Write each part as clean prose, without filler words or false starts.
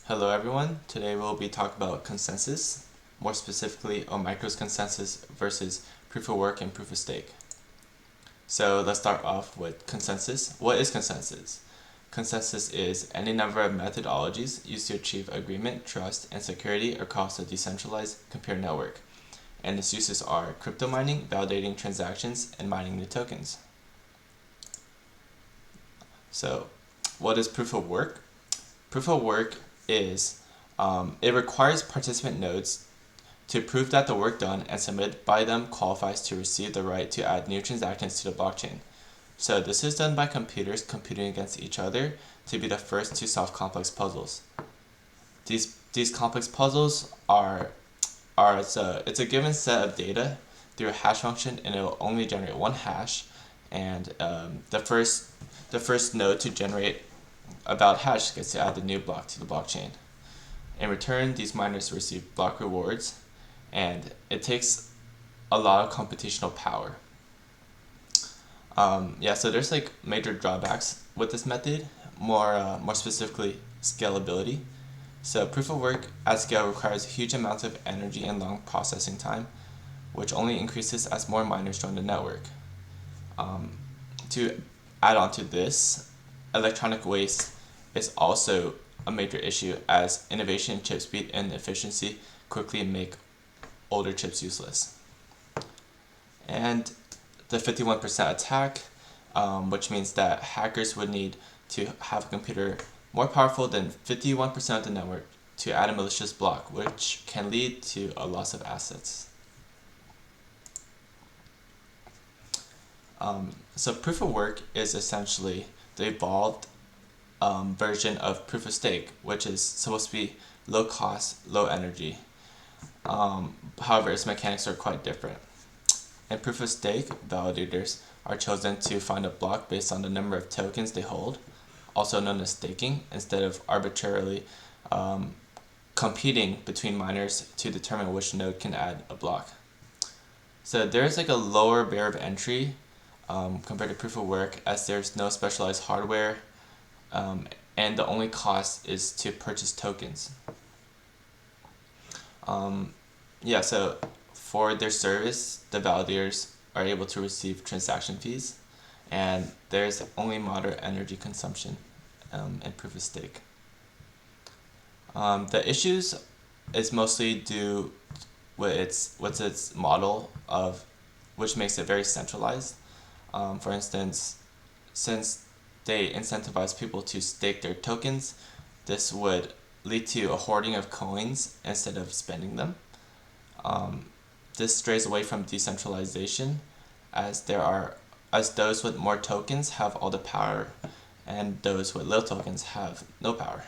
Hello everyone, today we'll be talking about consensus, more specifically Omicro's consensus versus proof of work and proof of stake. So let's start off with consensus. What is consensus? Consensus is any number of methodologies used to achieve agreement, trust, and security across a decentralized computer network. And its uses are crypto mining, validating transactions, and mining new tokens. So what is proof of work? Proof of work is it requires participant nodes to prove that the work done and submitted by them qualifies to receive the right to add new transactions to the blockchain. So this is done by computers competing against each other to be the first to solve complex puzzles. These complex puzzles it's a given set of data through a hash function, and it will only generate one hash, and the first node to generate a valid hash gets to add the new block to the blockchain. In return, these miners receive block rewards, and it takes a lot of computational power. So there's like major drawbacks with this method, more specifically scalability. So proof of work at scale requires huge amounts of energy and long processing time, which only increases as more miners join the network. To add on to this, electronic waste is also a major issue, as innovation in chip speed and efficiency quickly make older chips useless. And the 51% attack, which means that hackers would need to have a computer more powerful than 51% of the network to add a malicious block, which can lead to a loss of assets. So proof of work is essentially the evolved version of proof of stake, which is supposed to be low cost, low energy. However, its mechanics are quite different. In proof of stake, validators are chosen to find a block based on the number of tokens they hold, also known as staking, instead of arbitrarily competing between miners to determine which node can add a block. So there's like a lower barrier of entry compared to proof of work, as there's no specialized hardware, and the only cost is to purchase tokens. So for their service, the validators are able to receive transaction fees, and there's only moderate energy consumption in proof of stake. The issues is mostly due with its model of, which makes it very centralized. For instance, since they incentivize people to stake their tokens, this would lead to a hoarding of coins instead of spending them. This strays away from decentralization, as those with more tokens have all the power, and those with little tokens have no power.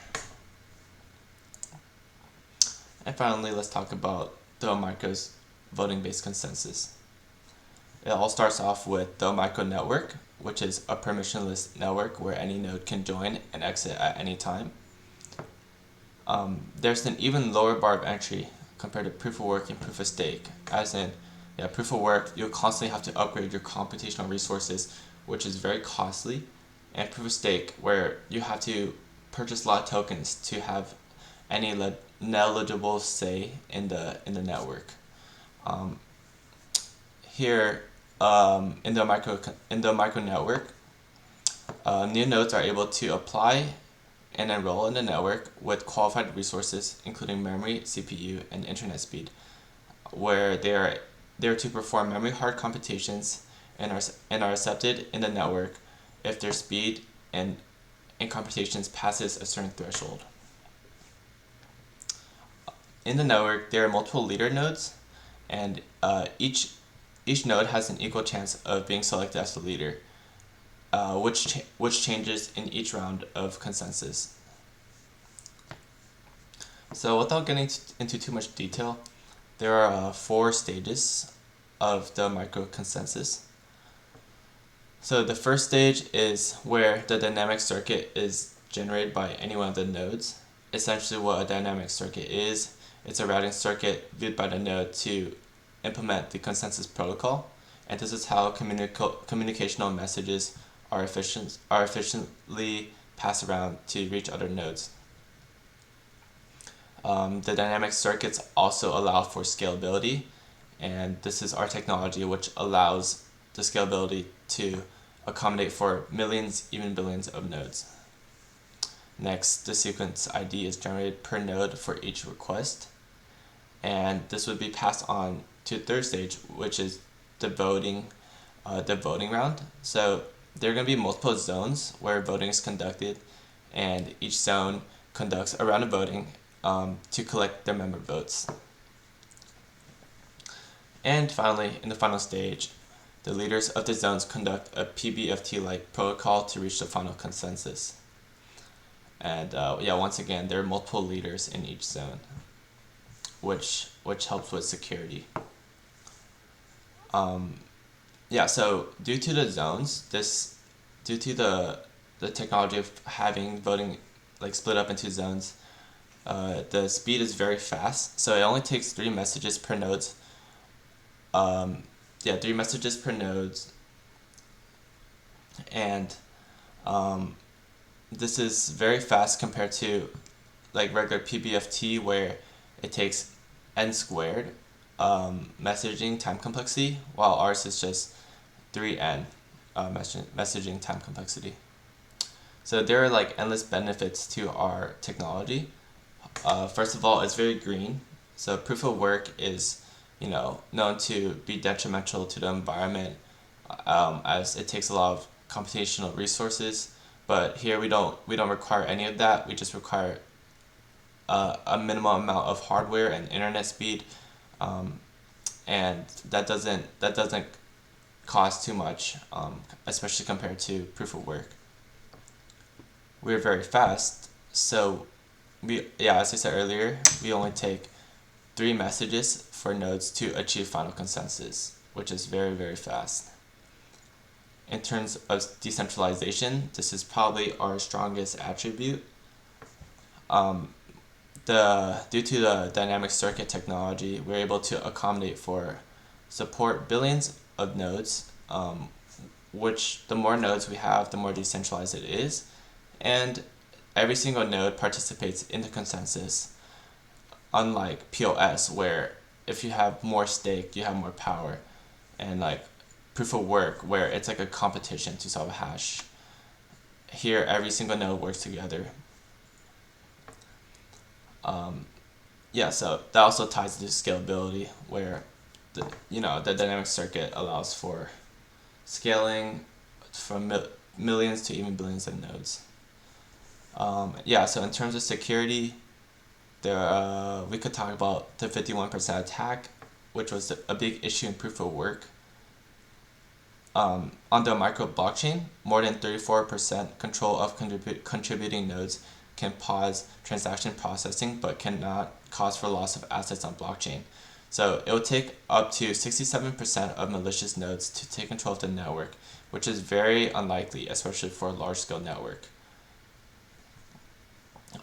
And finally, let's talk about the Omicro's voting-based consensus. It all starts off with the Omicro network, which is a permissionless network where any node can join and exit at any time. There's an even lower bar of entry compared to proof of work and proof of stake, as in proof of work, you'll constantly have to upgrade your computational resources, which is very costly, and proof of stake, where you have to purchase a lot of tokens to have any negligible say in the network. Here in the Omicro network, new nodes are able to apply and enroll in the network with qualified resources, including memory, CPU, and internet speed, where they are to perform memory hard computations and are accepted in the network if their speed and computations passes a certain threshold. In the network, there are multiple leader nodes, and each node has an equal chance of being selected as the leader, which changes in each round of consensus. So without getting into too much detail, there are 4 stages of the Omicro consensus. So the first stage is where the dynamic circuit is generated by any one of the nodes. Essentially what a dynamic circuit is, it's a routing circuit viewed by the node to implement the consensus protocol, and this is how communicational messages are efficiently passed around to reach other nodes. The dynamic circuits also allow for scalability, and this is our technology which allows the scalability to accommodate for millions, even billions of nodes. Next, the sequence ID is generated per node for each request, and this would be passed on to third stage, which is the voting round. So there are going to be multiple zones where voting is conducted, and each zone conducts a round of voting to collect their member votes. And finally, in the final stage, the leaders of the zones conduct a PBFT-like protocol to reach the final consensus. And once again, there are multiple leaders in each zone, which helps with security. So due to the zones, due to the technology of having voting like split up into zones, the speed is very fast. So it only takes 3 messages per nodes. 3 messages per nodes, and this is very fast compared to like regular PBFT where it takes n squared messaging time complexity, while ours is just 3n messaging time complexity. So there are like endless benefits to our technology. First of all, it's very green. So proof of work is known to be detrimental to the environment as it takes a lot of computational resources. But here we don't require any of that. We just require a minimum amount of hardware and internet speed, and that doesn't cost too much, especially compared to proof of work. We're very fast, so as I said earlier, we only take 3 messages for nodes to achieve final consensus, which is very, very fast. In terms of decentralization, this is probably our strongest attribute. Due to the dynamic circuit technology, we're able to accommodate for support billions of nodes, which the more nodes we have, the more decentralized it is, and every single node participates in the consensus, unlike POS, where if you have more stake, you have more power, and like proof of work, where it's like a competition to solve a hash. Here, every single node works together. So that also ties to scalability, where the dynamic circuit allows for scaling from millions to even billions of nodes. So in terms of security, we could talk about the 51% attack, which was a big issue in proof of work. On the Omicro blockchain, more than 34% control of contributing nodes can pause transaction processing, but cannot cause for loss of assets on blockchain. So it will take up to 67% of malicious nodes to take control of the network, which is very unlikely, especially for a large-scale network.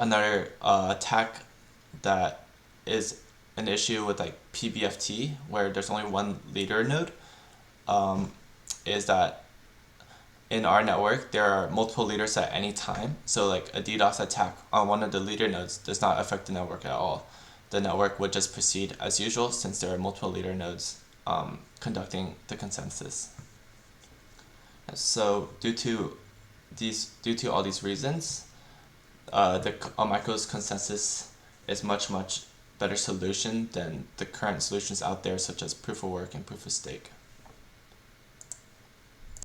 Another attack that is an issue with like PBFT, where there's only one leader node, is that in our network there are multiple leaders at any time. So like a DDoS attack on one of the leader nodes does not affect the network at all. The network would just proceed as usual since there are multiple leader nodes conducting the consensus. So due to all these reasons, the Omicro's consensus is much better solution than the current solutions out there, such as proof of work and proof of stake.